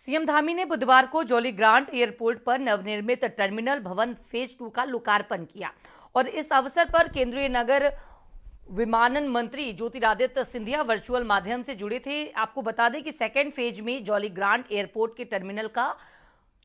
CM Dhami ने बुधवार को जॉलीग्रांट एयरपोर्ट पर नवनिर्मित टर्मिनल भवन फेज 2 का लोकार्पण किया और इस अवसर पर केंद्रीय नगर विमानन मंत्री ज्योतिरादित्य सिंधिया वर्चुअल माध्यम से जुड़े थे। आपको बता दें कि सेकेंड फेज में जॉलीग्रांट एयरपोर्ट के टर्मिनल का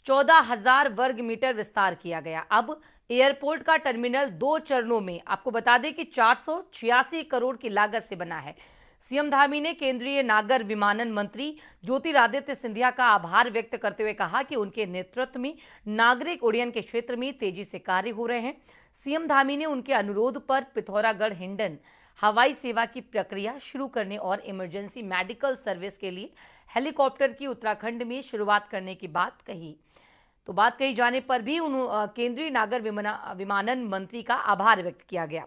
14,000 वर्ग मीटर विस्तार किया गया। अब एयरपोर्ट का टर्मिनल 2 चरणों में, आपको बता दें कि 486 करोड़ की लागत से बना है। सीएम धामी ने केंद्रीय नागर विमानन मंत्री ज्योतिरादित्य सिंधिया का आभार व्यक्त करते हुए कहा कि उनके नेतृत्व में नागरिक उड्डयन के क्षेत्र में तेजी से कार्य हो रहे हैं। सीएम धामी ने उनके अनुरोध पर पिथौरागढ़ हिंडन हवाई सेवा की प्रक्रिया शुरू करने और इमरजेंसी मेडिकल सर्विस के लिए हेलीकॉप्टर की उत्तराखंड में शुरुआत करने की बात कही। तो बात कही जाने पर भी केंद्रीय नागर विमानन मंत्री का आभार व्यक्त किया गया।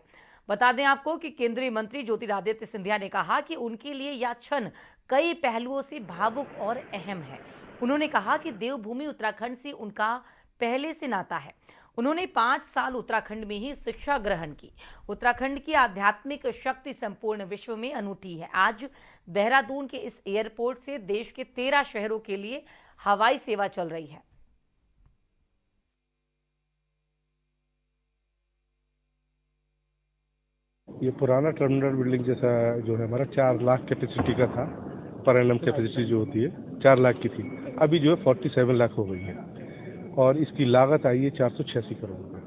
बता दें आपको कि केंद्रीय मंत्री ज्योतिरादित्य सिंधिया ने कहा कि उनके लिए यह क्षण कई पहलुओं से भावुक और अहम है। उन्होंने कहा कि देवभूमि उत्तराखंड से उनका पहले से नाता है। उन्होंने 5 साल उत्तराखंड में ही शिक्षा ग्रहण की। उत्तराखंड की आध्यात्मिक शक्ति संपूर्ण विश्व में अनूठी है। आज देहरादून के इस एयरपोर्ट से देश के 13 शहरों के लिए हवाई सेवा चल रही है। ये पुराना टर्मिनल बिल्डिंग जैसा जो है हमारा 4 लाख कैपेसिटी का था। पर एनम कैपेसिटी जो होती है 4 लाख की थी, अभी जो है 47 लाख हो गई है और इसकी लागत आई है 486 करोड़ रुपये।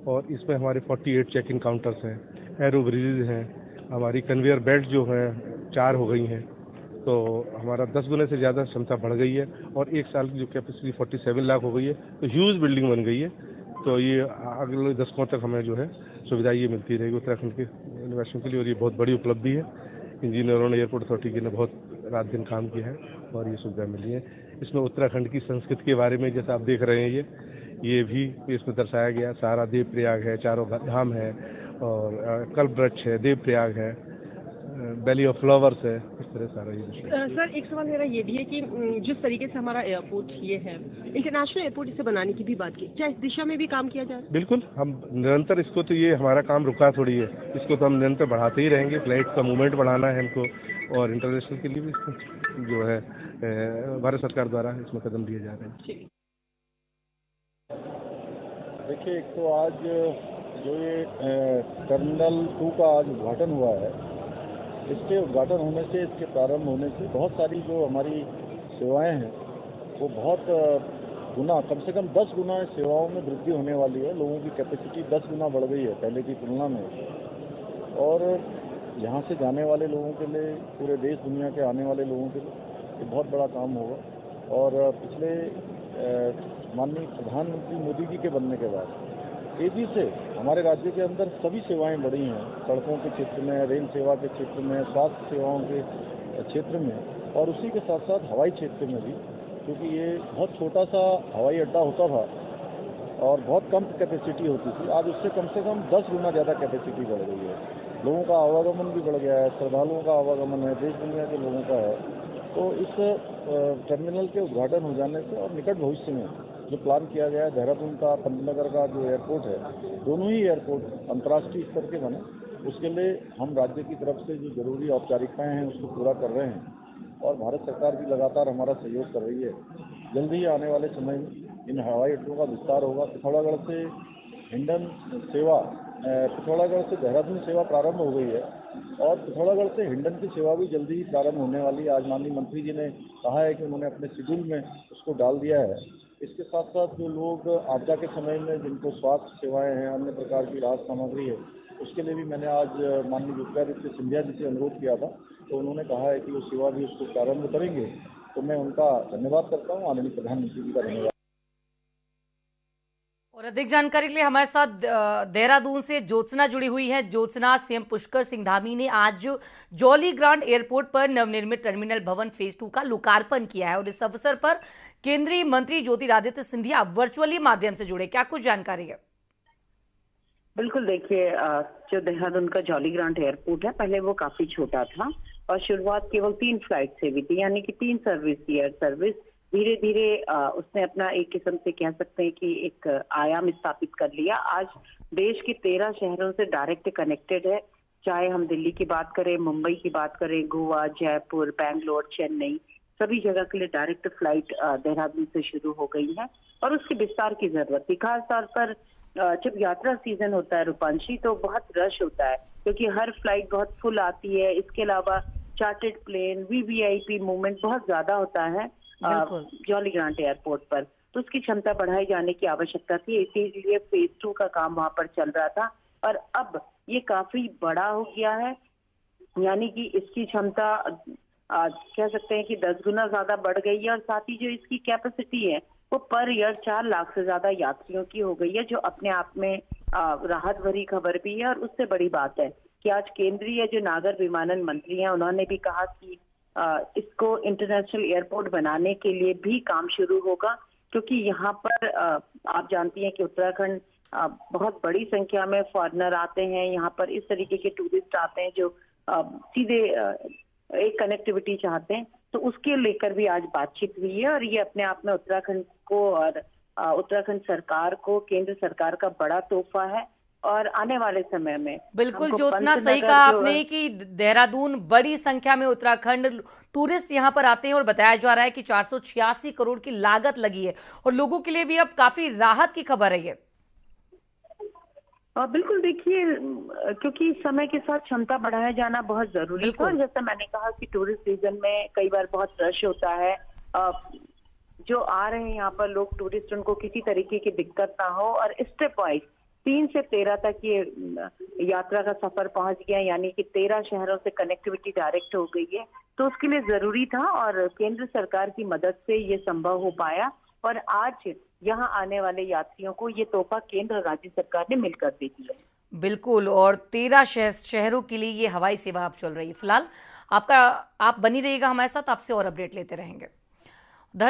और इसमें हमारे 48 चेक इन काउंटर्स हैं, एरो ब्रिजेज हैं, हमारी कन्वेयर बेल्ट जो है 4 हो गई हैं, तो हमारा 10 गुने से ज़्यादा क्षमता बढ़ गई है और 1 साल की जो कैपेसिटी 47 लाख हो गई है, तो ह्यूज बिल्डिंग बन गई है। तो ये अगले दशकों तक हमें जो है सुविधा ये मिलती रहेगी उत्तराखंड के निवासियों के लिए और ये बहुत बड़ी उपलब्धि है। इंजीनियरों ने, एयरपोर्ट अथॉरिटी ने बहुत रात दिन काम किया है और ये सुविधा मिली है। इसमें उत्तराखंड की संस्कृति के बारे में जैसा आप देख रहे हैं ये भी इसमें दर्शाया गया। सारा देव प्रयाग है, चारों धाम है और कल्पवृक्ष है, देव प्रयाग है, वैली ऑफ फ्लावर्स है, इस तरह सारा ये विषय। सर, एक सवाल मेरा ये भी है कि जिस तरीके से हमारा एयरपोर्ट ये है, इंटरनेशनल एयरपोर्ट इसे बनाने की भी बात की, क्या इस दिशा में भी काम किया जा रहा है? बिल्कुल, हम निरंतर इसको, तो ये हमारा काम रुका थोड़ी है, इसको तो हम निरंतर बढ़ाते ही रहेंगे। फ्लाइट का मूवमेंट बढ़ाना है हमको और इंटरनेशनल के लिए भी इसको जो है भारत सरकार द्वारा इसमें कदम लिए जा रहे हैं। देखिए, एक तो आज जो ये टर्मिनल 2 का आज उद्घाटन हुआ है, इसके उद्घाटन होने से, इसके प्रारंभ होने से बहुत सारी जो हमारी सेवाएं हैं वो बहुत गुना, कम से कम 10 गुना सेवाओं में वृद्धि होने वाली है। लोगों की कैपेसिटी 10 गुना बढ़ गई है पहले की तुलना में और यहाँ से जाने वाले लोगों के लिए, पूरे देश दुनिया के आने वाले लोगों के लिए ये बहुत बड़ा काम होगा। और पिछले माननीय प्रधानमंत्री मोदी जी के बनने के बाद तेजी से हमारे राज्य के अंदर सभी सेवाएं बढ़ी हैं, सड़कों के क्षेत्र में, रेल सेवा के क्षेत्र में, स्वास्थ्य सेवाओं के क्षेत्र में और उसी के साथ साथ हवाई क्षेत्र में भी, क्योंकि ये बहुत छोटा सा हवाई अड्डा होता था और बहुत कम कैपेसिटी होती थी। आज उससे कम से कम 10 गुना ज़्यादा कैपेसिटी बढ़ गई है। लोगों का आवागमन भी बढ़ गया है, श्रद्धालुओं का आवागमन है, देश दुनिया के लोगों का है। तो इस टर्मिनल के उद्घाटन हो जाने से और निकट भविष्य में जो प्लान किया गया है, देहरादून का, पंतनगर का जो एयरपोर्ट है, दोनों ही एयरपोर्ट अंतर्राष्ट्रीय स्तर के बने, उसके लिए हम राज्य की तरफ से जो जरूरी औपचारिकताएं हैं उसको पूरा कर रहे हैं और भारत सरकार भी लगातार हमारा सहयोग कर रही है। जल्दी ही आने वाले समय में इन हवाई अड्डों का विस्तार होगा। पिथौरागढ़ से हिंडन सेवा, पिथौरागढ़ से देहरादून सेवा प्रारंभ हो गई है और पिथौरागढ़ से हिंडन की सेवा भी जल्दी ही प्रारंभ होने वाली है। आज माननीय मंत्री जी ने कहा है कि उन्होंने अपने शेड्यूल में उसको डाल दिया है। इसके साथ साथ जो लोग आपदा के समय में जिनको स्वास्थ्य सेवाएं हैं, अन्य प्रकार की राहत सामग्री है, उसके लिए भी मैंने आज माननीय ज्योतिरादित्य सिंधिया जी से अनुरोध किया था, तो उन्होंने कहा है कि वो सेवा भी उसको प्रारंभ करेंगे। तो मैं उनका धन्यवाद करता हूँ, आदरणीय प्रधानमंत्री जी का धन्यवाद। और अधिक जानकारी के लिए हमारे साथ देहरादून से ज्योत्सना जुड़ी हुई है। ज्योत्सना, सीएम पुष्कर सिंह धामी ने आज जॉलीग्रांट एयरपोर्ट पर नवनिर्मित टर्मिनल भवन फेज 2 का लोकार्पण किया है और इस अवसर पर केंद्रीय मंत्री ज्योतिरादित्य सिंधिया वर्चुअली माध्यम से जुड़े। क्या कुछ जानकारी है? बिल्कुल, देखिए, जो देहरादून का जॉलीग्रांट एयरपोर्ट है, पहले वो काफी छोटा था और शुरुआत केवल 3 फ्लाइट से हुई थी, यानी कि 3 सर्विस थी। एयर सर्विस धीरे धीरे उसने अपना एक किस्म से कह सकते हैं कि एक आयाम स्थापित कर लिया। आज देश के 13 शहरों से डायरेक्ट कनेक्टेड है, चाहे हम दिल्ली की बात करें, मुंबई की बात करें, गोवा, जयपुर, बैंगलोर, चेन्नई, सभी जगह के लिए डायरेक्ट फ्लाइट देहरादून से शुरू हो गई है और उसके विस्तार की जरूरत थी। खासतौर पर जब यात्रा सीजन होता है रूपांशी, तो बहुत रश होता है क्योंकि हर फ्लाइट बहुत फुल आती है। इसके अलावा चार्टर्ड प्लेन, वीवीआईपी मूवमेंट बहुत ज्यादा होता है जॉली ग्रांट एयरपोर्ट पर, तो उसकी क्षमता बढ़ाई जाने की आवश्यकता थी। इसीलिए फेज 2 का काम वहां पर चल रहा था और अब ये काफी बड़ा हो गया है, यानी कि इसकी क्षमता कह सकते हैं कि 10 गुना ज्यादा बढ़ गई है और साथ ही जो इसकी कैपेसिटी है वो पर ईयर 4 लाख से ज्यादा यात्रियों की हो गई है, जो अपने आप में राहत भरी खबर भी है। और उससे बड़ी बात है कि आज केंद्रीय जो नागर विमानन मंत्री हैं, उन्होंने भी कहा कि इसको इंटरनेशनल एयरपोर्ट बनाने के लिए भी काम शुरू होगा, क्योंकि यहाँ पर आप जानती हैं कि उत्तराखंड बहुत बड़ी संख्या में फॉरेनर आते हैं। यहाँ पर इस तरीके के टूरिस्ट आते हैं जो सीधे एक कनेक्टिविटी चाहते हैं, तो उसके लेकर भी आज बातचीत हुई है और ये अपने आप में उत्तराखंड को और उत्तराखंड सरकार को केंद्र सरकार का बड़ा तोहफा है। और आने वाले समय में बिल्कुल ज्योत्सना, सही कहा आपने कि देहरादून बड़ी संख्या में उत्तराखंड टूरिस्ट यहां पर आते हैं और बताया जा रहा है कि 486 करोड़ की लागत लगी है और लोगों के लिए भी अब काफी राहत की खबर है ये। बिल्कुल, देखिए, क्योंकि समय के साथ क्षमता बढ़ाया जाना बहुत जरूरी है। और जैसा मैंने कहा कि टूरिस्ट सीजन में कई बार बहुत रश होता है, जो आ रहे हैं यहाँ पर लोग टूरिस्ट, उनको किसी तरीके की दिक्कत ना हो। और स्टेप वाइज 3 से 13 तक ये यात्रा का सफर पहुंच गया, यानी कि 13 शहरों से कनेक्टिविटी डायरेक्ट हो गई है, तो उसके लिए जरूरी था और केंद्र सरकार की मदद से ये संभव हो पाया। और आज यहाँ आने वाले यात्रियों को ये तोहफा केंद्र और राज्य सरकार ने मिलकर दे दिया। बिल्कुल, और 13 शहरों के लिए ये हवाई सेवा अब चल रही है। फिलहाल आप बनी रहिएगा हमारे साथ, आपसे और अपडेट लेते रहेंगे।